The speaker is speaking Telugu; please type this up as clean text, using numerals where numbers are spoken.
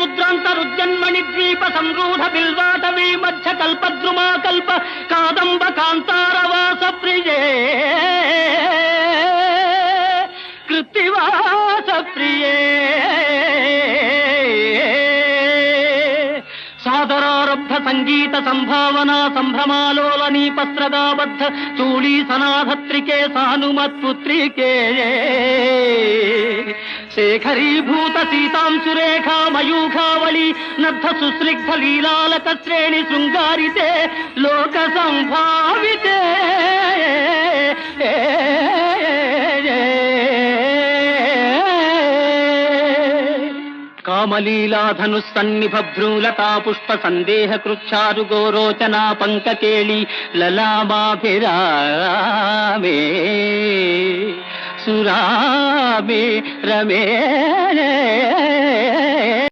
సముద్రాంతరుజన్మణి ద్వీప సంరూఢ బిల్వాటవీ మధ్య కల్పద్రుమా కల్ప కాదంబ కాంతారవాస ప్రియే కృత్తివాస ప్రియే సాదరారబ్ధ సంగీత సంభావనా సంభ్రమాలోలనీ పస్త్రగాబద్ధ చూళీ సనాధత్రికే సానుమత్పుత్రికే శేఖరీభూత సీతాంశురేఖా మయూఖావళి నద్ధ సుస్నిగ్ధ లీలాలక శ్రేణి శృంగారితే లోక సంభావితే కామలీలాధనుస్సన్నిభ్రూలతా పుష్ప సందేహ కృచ్చారు గోరోచనా పంకకేళి లలామాభిరామే సురామే రమే